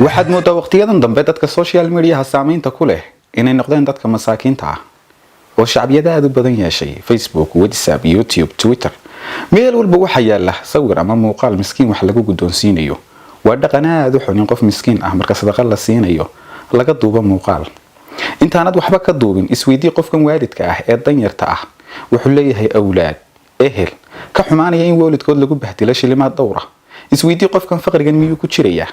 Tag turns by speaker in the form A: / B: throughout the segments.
A: waxaad moodaa waqtiyadan dambe dadka social media saameynta ku leh inay noqdeen dadka masaakiinta ah oo shacbiyada aad u badan yeeshay Facebook, WhatsApp, YouTube, Twitter. meel walba waxa yaala sawir ama muuqaal miskiin wax lagu guddoonsiinayo. waa dhaqan aad u xun in qof miskiin ah marka sadaqa la siinayo laga duubo muuqaal. intaanad waxba ka duubin isweydii qofkan waalidka ah ee danyarta ah wuxuu leeyahay awlaad, ehel ka xumaanaya in waalidkood lagu bahdilo shilimaad dhowr ah. isweydii qofkan faqrigan miyuu ku jirayaa?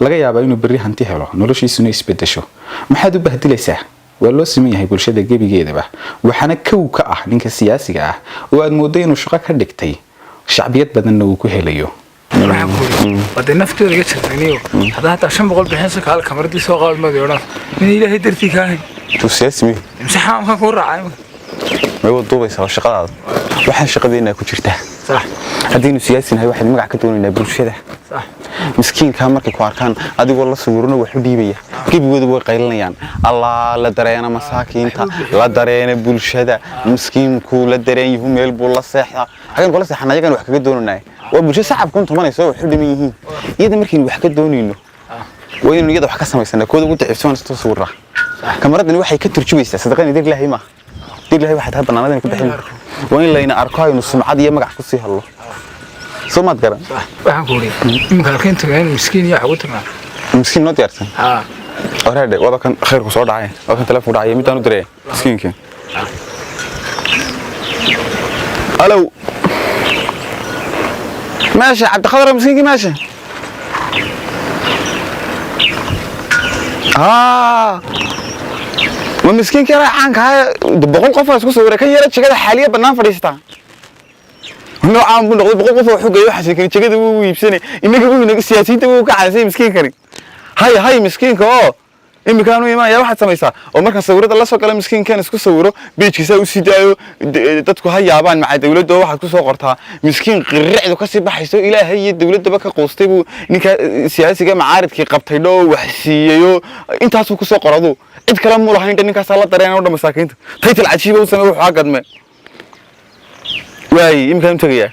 A: laga yaabaa inuu berri hanti helo noloshiisuna isbedesho. maxaad u bahdilaysaa? waa loo siman yahay bulshada gebigeedaba. waxaana kow ka ah ninka siyaasiga ah oo aad moodo inuu shaqo ka dhigtay shacbiyad badanna uu ku helayo.
B: wada nafteeda iga jirtayniyo hadaa hataa 500 bixinsa kaal kamaradi soo qaalmada yoona min ilaahay dartii kaahay
C: tu siyaasmi
B: imsaxaan ka ku raacay
C: ma wada duubaysaa shaqadaada waxaan shaqadeena ku jirtaa
B: صح
C: hadii siyaasinahay waxay magac ka doonaynaa bulshada
B: صح
C: miskiinka markay ku arkaan adigoo la sawirno wax u dhiibaya gibigooda way qaylinayaan allah la dareena masaakiinta la dareena bulshada miskiinku la dareenyahay meel buu la seexda hagan kula seexan ayagan wax kaga doonaynaa waa bulshada shacab ku tumanayso wax u dhiman yihiin iyada markii wax ka doonayno waa inuu iyada wax ka sameysana kooda ugu dacifsan soo sawirra kamaradani waxay ka turjumaysaa sadaqan idin ilaahay ma ilaahay waxa taa banaanadeen ku bixin waa in layna arko aynu sumcad iyo magac ku sii hadlo سمعت كلام
B: waxaan ku wariyo imka halkeen tagaan miskiin iyo waxa u tagaa
C: miskiin noo diyaarsan orade wada kan khayr ku soo dhacay oo kan telefoon dhacay midaan u diray miskiinka alo ماشي عبد القادر مسكينك ماشي ومسكينك راح عنك هاي بقول قفا اسكو سويره كان يرى شيغada xaaliya banaan fadhiista noocan buu noqday boqol qof oo xogeeyo xasilkan jigada uu iibsanay inaga uu inaga siyaasiyiinta uu ka caasay miskiinkani hay miskiinka oo imikaanu iimaan waxaad samaysaa oo marka sawirada la soo gala miskiinkan isku sawiro beejkiisa uu sidaayo dadku ha yaabaan maca dawladda waxaad ku soo qortaa miskiin qirricdu ka sii baxayso ilaahay iyo dawladaba ka qoostay buu ninka siyaasiga macaaridkii qabtay dhoo wax siiyo intaas uu ku soo qorado cid kale ma lahayn ninkaas la dareenay oo masaakiinta taytil cajiib oo sameeyo waxa gadme واي يمكن تجيء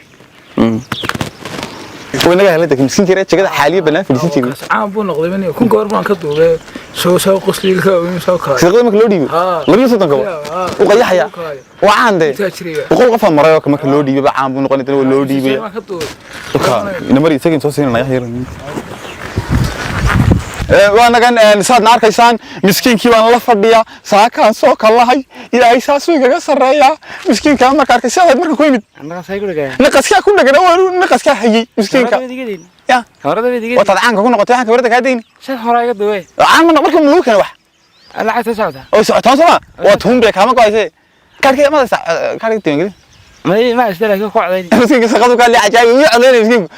C: ونجا هلا تك مسكين كده شجرة حالية بنان في السيتي
B: عام بون نقضي مني كون قربان كدوه سو قصلي لك ويمساو كاي
C: سيقول مكلودي لبي صوتك كوا وقيا حيا وعنده وقول قفا مرايا كم مكلودي بيبقى عام بون نقول تلو لودي بي نمري سكين سوسين نايا هير وانا كان صاد نار كيسان مسكين كي وانا لا فديا ساكان سو كلهي الى اي ساسو غا سريا مسكين كان marka arkay saad marka ku yimid naqaska ku dhagan oo naqaska hayay miskiinka ya kawarada weediga wata caanka ku noqotay waxaan kawarada ka deyn shad hore iga duway caan marka ma luukan wax alla ay socda oo soctaan sama waa tuumbe kama qoysay kaarkii ma kaarkii tingil ma isdalay ku qocday miskiinka saqadu ka li ajaayib iyo caleena miskiinka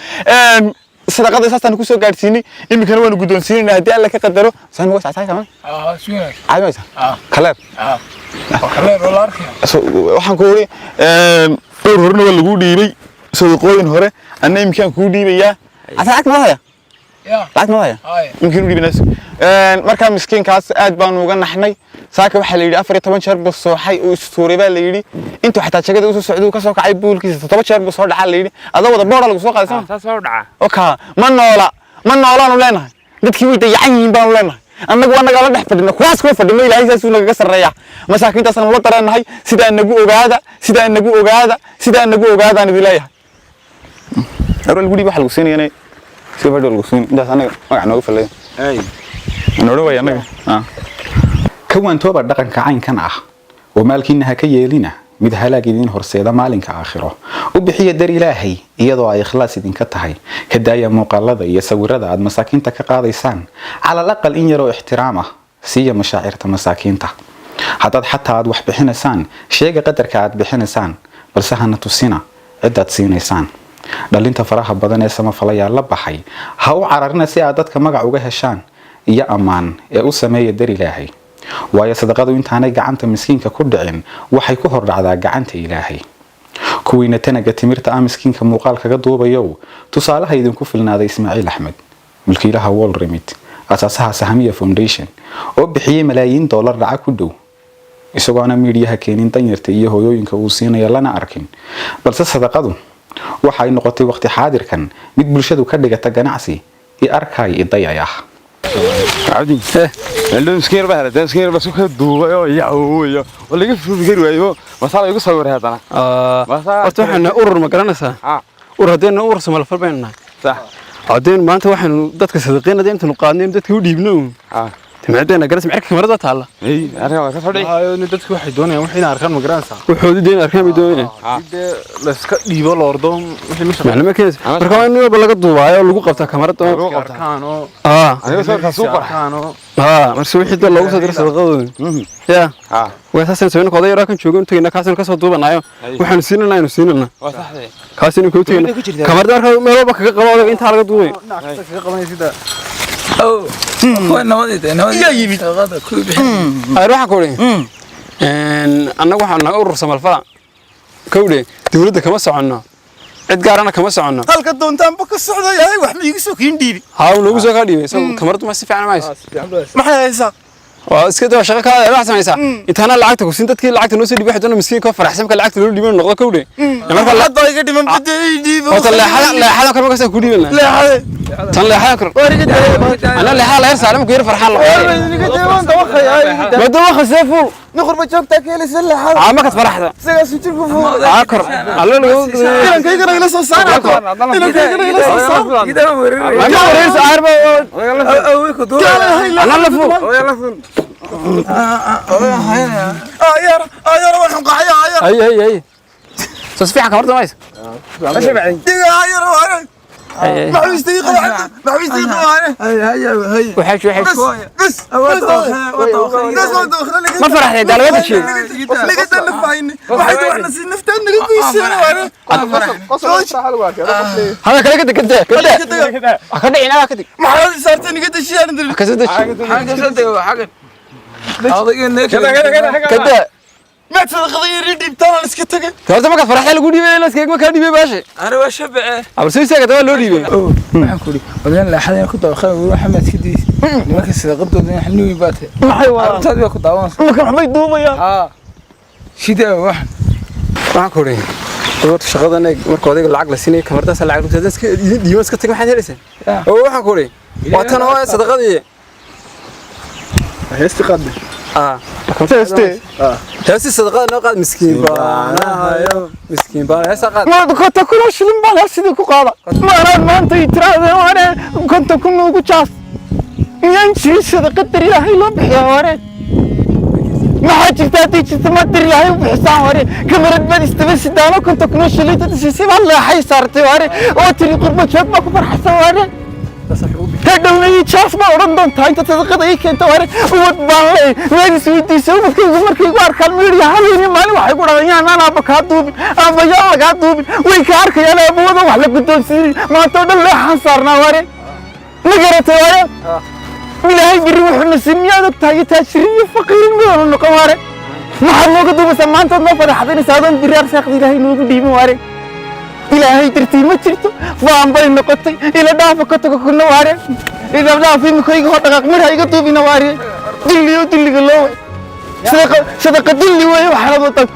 C: sadaqada saastan ku soo gaarsiinay imikana waan guddoonsiinay hadii alla ka qadaro saan uga saacay kama suuqay aymaysa kaleer kaleer wala arkay waxaan ku wari dhowr horna waa lagu dhiibay sadaqooyin hore anna imikan ku dhiibaya asaak ma haya lacag ma haya imkan u dhiibinaas marka miskiinkaas aad baan uga naxnay saaka waxa la yiri 14 jeer buu sooxay oo istuuray baa la yiri intuu xataa jagada uu soo socdo ka soo kacay buulkiisa 7 jeer buu soo dhacay la yiri adoo wada boodha lagu soo qaadaysan taas soo dhaca oka ma noolaan u leenahay dadkii way dayacan yihiin baan u leenahay annagu anaga la dhex fadhino kuwaas ku fadhino ilaahay saas uu naga sareeyaa masaakiintaas aan la dareenahay sida anagu ogaada aan dilayahay arol gudi waxa lagu siinayay si badal lagu siin intaas anaga magac nooga falay ay nooro way anaga كوان توبا دقن كعين كان ومالكينها كيالينا مid halaag idin horseeda maalinka aakhiro u bixiya dar ilaahay iyadoo ay ikhlaas idin ka tahay kadaaya muuqaalada iyo sawirada aad masaakiinta ka qaadaysaan ala laqal in yaro ixtiraam ah siya mashaacirta masaakiinta hadad xataa aad wax bixinaysaan sheega qadarka aad bixinaysaan balse hana tusina
A: cidaad siinaysaan dhalinta faraha badan ee samafalayaal la baxay ha u cararina si aad dadka magac uga heshaan iyo ammaan ee u sameeya dar ilaahay waayo sadaqadu intaanay gacanta miskiinka ku dhicin waxay ku hordhacdaa gacanta ilaahay kuwiina tanaga timirta ah miskiinka muuqaal kaga duubayow tusaalaha idinku filnaaday Ismaaciil Axmed mulkiilaha Wall Remit asaasaha Sahamiya Foundation oo bixiyay malaayiin dollar lacag ku dhow isagoo aan miidiyaha keenin danyarta iyo hooyooyinka uu siinayo lana arkin balse sadaqadu waxay noqotay waqti xaadirkan mid bulshadu ka dhigata ganacsi iyo arkay idayaya
C: عادي اللي مسكين بهذا ده مسكين بس كده دوبه يا هو ولا يقف غير وايو مثلا يقول صور هذا
D: horta waxaan urur ma garanaysaa urur hadeen urur samalfal beenna
C: صح
D: hadeen maanta waxaan dadka sadaqeynada inta qaadneen dadka u dhiibno timcadeena garas marka kamarada taala
C: اي انا ka fadhi
B: ayuu dadku waxay doonayaan wax inay arkaan ma garanaysaa
D: wuxuu deen arkaan doonayaan
B: la iska dhiibo loordo wixii meesha
D: macluumaad kees marka waa in laga duubaayo lagu qabta kamarada
B: arkaan oo
C: aniga soo ka suuq
B: arkaan oo
D: marka wixii dad lagu soo diray sadaqadooda ya weesaasan soo inuu oday kan joogo inta kaasan ka soo duubanayo waxaan siinayna
C: waa saxday
D: kaasan ku tagay kamarada marka meel walba kaga qabo inta laga duubay
B: kaga qabanaysa oo نوادي يجيب هذا كل بحين
D: أروح أقولي أنا واحد أنا أورس مالفا كودي تولد كم سعنا إدقارنا كم سعنا
C: هل كدون تنبك السعودية هاي وحنا يجسوك ينديبي
D: هاو لو جزء كذي سو كمرت ما استفعنا معي
C: ما حدا يسا
D: واسكت وشغل كذا راح سمع يسا أنت أنا لعبتك وسنتك كي لعبت الناس اللي واحد أنا مسكين كفر حسب كلعبت اللي بيمن نقطة كودي
C: لما لا ضايق دي ما بدي يجيب
D: وصل لا كم كسر كودي ولا
C: لا حدا
D: طلع حاكر أنا اللي حاله يرسل على مكير فرحان ما دوخ سيفو
C: نخرج بتشوك تاكل سله حدا
D: عامك فرحت
C: سيجا سيجي فوق
D: عاكر الله لو
C: إلى كي كنا جلسوا صار إلى كي كنا جلسوا صار
B: كده مرير
D: أنا وريس عارف
B: أوي كدور
D: أنا اللي فوق
C: يا روح قاعية
D: هي تصفيحك مرة مايس
C: ماشي بعدين يا ما حبيش دقيقة واحدة ما حبيش دقيقة واحدة هي
D: وحش
C: بس
D: ما فرحت ده ولا شيء
C: لقيت اللي فايني واحد واحنا نفتن نقول السنة
D: هذا كده كده هنا كده
C: ما حد صارتني قد الشيء انا
D: كده
B: حاجة صدق حاجة
D: كده
C: ما تقدر يريد بتاع السكتة
D: تعرف ما كان فرحت لقولي بيه ناس ما كان يبي باشا
B: أنا وشبع
D: أبو سوي ساكت هو اللي يبي
B: ما كوري وبعدين لا حدا كنت أخاف محمد كدي ما كسر غدو ده حلوي باته
D: ما حيوان
B: هذا كنت أوان
D: ما كان حبي دوما يا
B: شيدا واحد
D: ما كوري قلت شغلنا مركو هذيك العقل السنة كمرتاس العقل تدرس ديوس كتك ما حد يرسل هو ما كوري وقتنا هو صدقني
C: هيستقدم
D: هسه صدقات نقاد مسكين بانا هايو مسكين بانا هسه قاد
C: ما كنت أكون أشلم بالها سيدي كقاضي ما أنت يتراضي وأنا كنت أكون وجاس ينشي صدقة تري هاي لو بحيا ورد ما حد تاتي تسمع تري هاي وبحسان ورد كمرت بدي استبس دانا كنت أكون أشلم تدسيسي والله حي صارتي ورد وتري قربة شاب ما كبر حسان ورد كدلني شاف ما ورندون تاي تصدق ذيك أنت ورد وتبالي وين سويتي سوي كي يقار كلمة حالي مالي واحد يقول أنا بكاتوب أنا بجاء بكاتوب ويكار كي أنا أبوه وحلا كنت سيري ما تقول له حصرنا ورد نقرأت ورد من هاي بيروح النسمية تاي تشري فقير من النقوارد ما حد موجود بس ما أنت ما فرح حدني سادن بريار ساقدي له نوبي ديم ورد إلهي ترتي ما ترتو فام بين نقطي إلى دافع كتوك كنا وارد إذا دافع مخيج هذا كمير هاي كتوب بينا وارد دليو دليو كلو صدق دليو وحرام تك